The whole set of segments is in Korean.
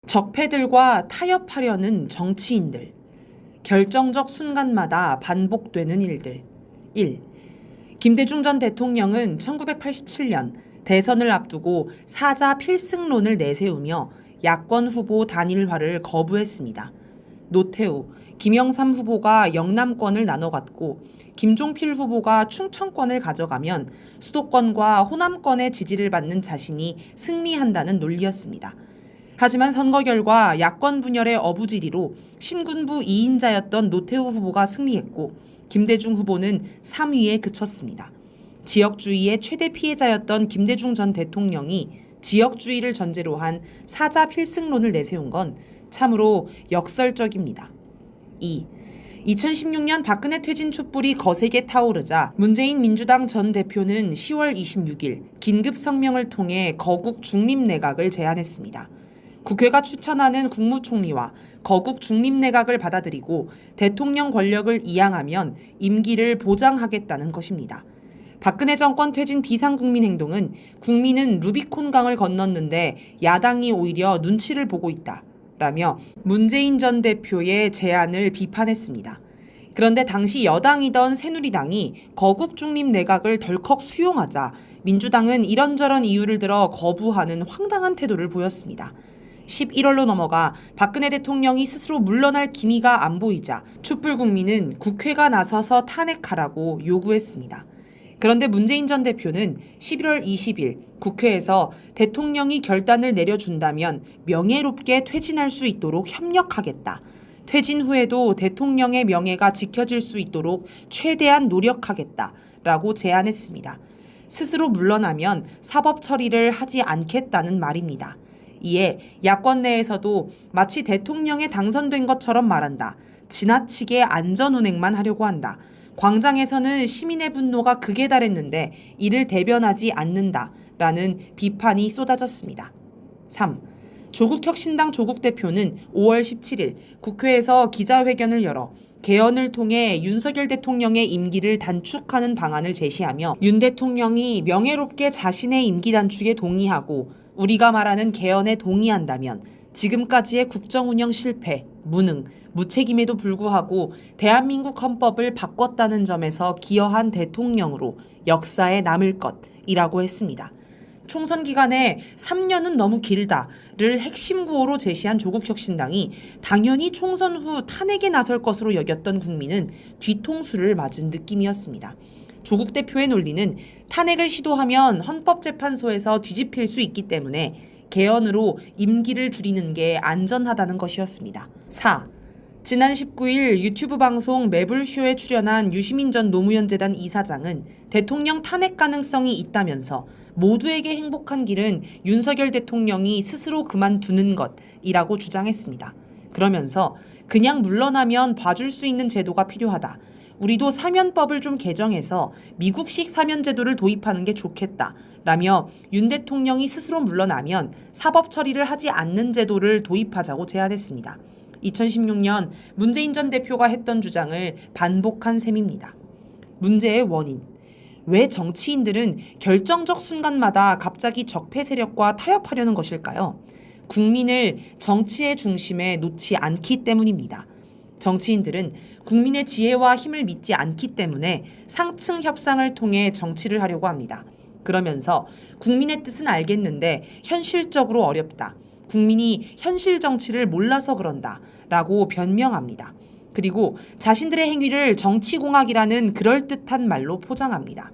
적폐들과 타협하려는 정치인들. 결정적 순간마다 반복되는 일들. 1. 김대중 전 대통령은 1987년 대선을 앞두고 사자 필승론을 내세우며 야권 후보 단일화를 거부했습니다. 노태우, 김영삼 후보가 영남권을 나눠 갖고 김종필 후보가 충청권을 가져가면 수도권과 호남권의 지지를 받는 자신이 승리한다는 논리였습니다. 하지만 선거 결과 야권 분열의 어부지리로 신군부 2인자였던 노태우 후보가 승리했고 김대중 후보는 3위에 그쳤습니다. 지역주의의 최대 피해자였던 김대중 전 대통령이 지역주의를 전제로 한 사자 필승론을 내세운 건 참으로 역설적입니다. 2. 2016년 박근혜 퇴진 촛불이 거세게 타오르자 문재인 민주당 전 대표는 10월 26일 긴급 성명을 통해 거국 중립내각을 제안했습니다. 국회가 추천하는 국무총리와 거국 중립내각을 받아들이고 대통령 권력을 이양하면 임기를 보장하겠다는 것입니다. 박근혜 정권 퇴진 비상국민행동은 국민은 루비콘강을 건넜는데 야당이 오히려 눈치를 보고 있다 라며 문재인 전 대표의 제안을 비판했습니다. 그런데 당시 여당이던 새누리당이 거국 중립 내각을 덜컥 수용하자 민주당은 이런저런 이유를 들어 거부하는 황당한 태도를 보였습니다. 11월로 넘어가 박근혜 대통령이 스스로 물러날 기미가 안 보이자 촛불국민은 국회가 나서서 탄핵하라고 요구했습니다. 그런데 문재인 전 대표는 11월 20일 국회에서 대통령이 결단을 내려준다면 명예롭게 퇴진할 수 있도록 협력하겠다. 퇴진 후에도 대통령의 명예가 지켜질 수 있도록 최대한 노력하겠다라고 제안했습니다. 스스로 물러나면 사법 처리를 하지 않겠다는 말입니다. 이에 야권 내에서도 마치 대통령에 당선된 것처럼 말한다. 지나치게 안전운행만 하려고 한다. 광장에서는 시민의 분노가 극에 달했는데 이를 대변하지 않는다라는 비판이 쏟아졌습니다. 3. 조국혁신당 조국 대표는 5월 17일 국회에서 기자회견을 열어 개헌을 통해 윤석열 대통령의 임기를 단축하는 방안을 제시하며 윤 대통령이 명예롭게 자신의 임기 단축에 동의하고 우리가 말하는 개헌에 동의한다면 지금까지의 국정운영 실패, 무능, 무책임에도 불구하고 대한민국 헌법을 바꿨다는 점에서 기여한 대통령으로 역사에 남을 것이라고 했습니다. 총선 기간에 3년은 너무 길다를 핵심 구호로 제시한 조국혁신당이 당연히 총선 후 탄핵에 나설 것으로 여겼던 국민은 뒤통수를 맞은 느낌이었습니다. 조국 대표의 논리는 탄핵을 시도하면 헌법재판소에서 뒤집힐 수 있기 때문에 개헌으로 임기를 줄이는 게 안전하다는 것이었습니다. 4. 지난 19일 유튜브 방송 매불쇼에 출연한 유시민 전 노무현재단 이사장은 대통령 탄핵 가능성이 있다면서 모두에게 행복한 길은 윤석열 대통령이 스스로 그만두는 것이라고 주장했습니다. 그러면서 그냥 물러나면 봐줄 수 있는 제도가 필요하다. 우리도 사면법을 좀 개정해서 미국식 사면 제도를 도입하는 게 좋겠다. 라며 윤 대통령이 스스로 물러나면 사법 처리를 하지 않는 제도를 도입하자고 제안했습니다. 2016년 문재인 전 대표가 했던 주장을 반복한 셈입니다. 문제의 원인. 왜 정치인들은 결정적 순간마다 갑자기 적폐 세력과 타협하려는 것일까요? 국민을 정치의 중심에 놓지 않기 때문입니다. 정치인들은 국민의 지혜와 힘을 믿지 않기 때문에 상층 협상을 통해 정치를 하려고 합니다. 그러면서 국민의 뜻은 알겠는데 현실적으로 어렵다. 국민이 현실 정치를 몰라서 그런다. 라고 변명합니다. 그리고 자신들의 행위를 정치공학이라는 그럴듯한 말로 포장합니다.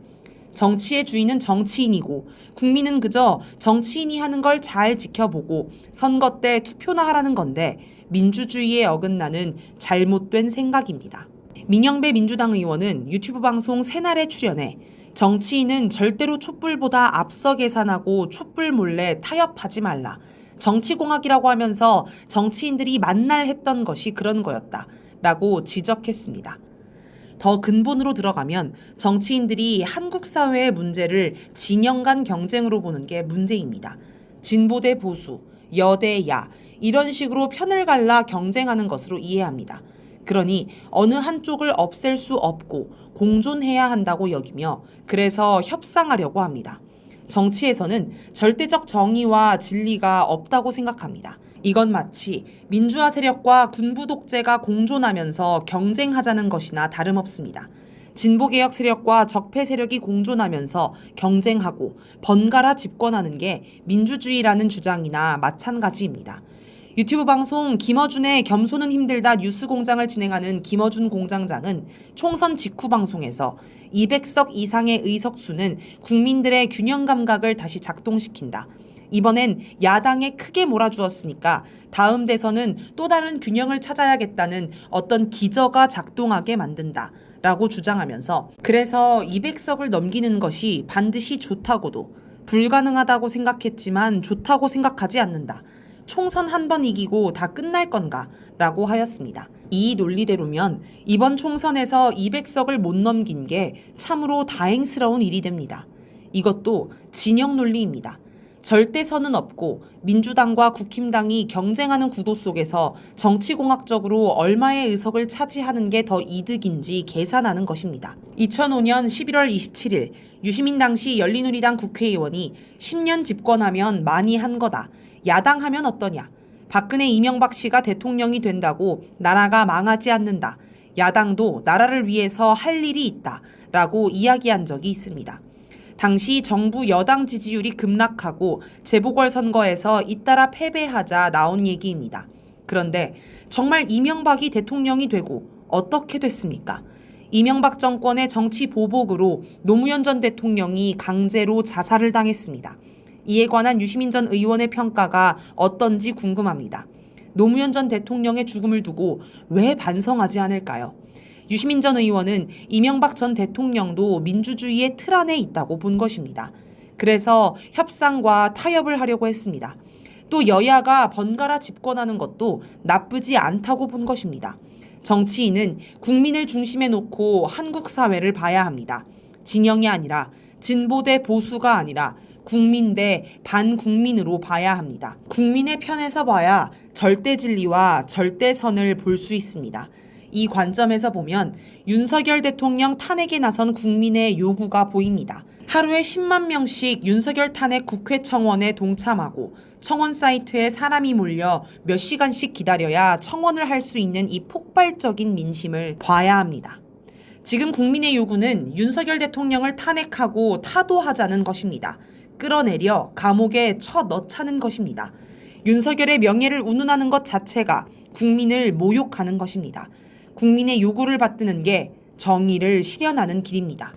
정치의 주인은 정치인이고 국민은 그저 정치인이 하는 걸 잘 지켜보고 선거 때 투표나 하라는 건데 민주주의에 어긋나는 잘못된 생각입니다. 민영배 민주당 의원은 유튜브 방송 새날에 출연해 정치인은 절대로 촛불보다 앞서 계산하고 촛불 몰래 타협하지 말라. 정치공학이라고 하면서 정치인들이 만날 했던 것이 그런 거였다. 라고 지적했습니다. 더 근본으로 들어가면 정치인들이 한국 사회의 문제를 진영 간 경쟁으로 보는 게 문제입니다. 진보 대 보수, 여대 야 이런 식으로 편을 갈라 경쟁하는 것으로 이해합니다. 그러니 어느 한쪽을 없앨 수 없고 공존해야 한다고 여기며 그래서 협상하려고 합니다. 정치에서는 절대적 정의와 진리가 없다고 생각합니다. 이건 마치 민주화 세력과 군부 독재가 공존하면서 경쟁하자는 것이나 다름없습니다. 진보개혁 세력과 적폐 세력이 공존하면서 경쟁하고 번갈아 집권하는 게 민주주의라는 주장이나 마찬가지입니다. 유튜브 방송 김어준의 겸손은 힘들다 뉴스공장을 진행하는 김어준 공장장은 총선 직후 방송에서 200석 이상의 의석수는 국민들의 균형 감각을 다시 작동시킨다. 이번엔 야당에 크게 몰아주었으니까 다음 대선은 또 다른 균형을 찾아야겠다는 어떤 기저가 작동하게 만든다. 라고 주장하면서 그래서 200석을 넘기는 것이 반드시 좋다고도 불가능하다고 생각했지만 좋다고 생각하지 않는다. 총선 한 번 이기고 다 끝날 건가? 라고 하였습니다. 이 논리대로면 이번 총선에서 200석을 못 넘긴 게 참으로 다행스러운 일이 됩니다. 이것도 진영 논리입니다. 절대선은 없고 민주당과 국힘당이 경쟁하는 구도 속에서 정치공학적으로 얼마의 의석을 차지하는 게 더 이득인지 계산하는 것입니다. 2005년 11월 27일 유시민 당시 열린우리당 국회의원이 10년 집권하면 많이 한 거다. 야당하면 어떠냐. 박근혜 이명박 씨가 대통령이 된다고 나라가 망하지 않는다. 야당도 나라를 위해서 할 일이 있다. 라고 이야기한 적이 있습니다. 당시 정부 여당 지지율이 급락하고 재보궐선거에서 잇따라 패배하자 나온 얘기입니다. 그런데 정말 이명박이 대통령이 되고 어떻게 됐습니까? 이명박 정권의 정치 보복으로 노무현 전 대통령이 강제로 자살을 당했습니다. 이에 관한 유시민 전 의원의 평가가 어떤지 궁금합니다. 노무현 전 대통령의 죽음을 두고 왜 반성하지 않을까요? 유시민 전 의원은 이명박 전 대통령도 민주주의의 틀 안에 있다고 본 것입니다. 그래서 협상과 타협을 하려고 했습니다. 또 여야가 번갈아 집권하는 것도 나쁘지 않다고 본 것입니다. 정치인은 국민을 중심에 놓고 한국 사회를 봐야 합니다. 진영이 아니라 진보 대 보수가 아니라 국민 대 반국민으로 봐야 합니다. 국민의 편에서 봐야 절대 진리와 절대선을 볼 수 있습니다. 이 관점에서 보면 윤석열 대통령 탄핵에 나선 국민의 요구가 보입니다. 하루에 10만 명씩 윤석열 탄핵 국회 청원에 동참하고 청원 사이트에 사람이 몰려 몇 시간씩 기다려야 청원을 할 수 있는 이 폭발적인 민심을 봐야 합니다. 지금 국민의 요구는 윤석열 대통령을 탄핵하고 타도하자는 것입니다. 끌어내려 감옥에 쳐넣자는 것입니다. 윤석열의 명예를 운운하는 것 자체가 국민을 모욕하는 것입니다. 국민의 요구를 받드는 게 정의를 실현하는 길입니다.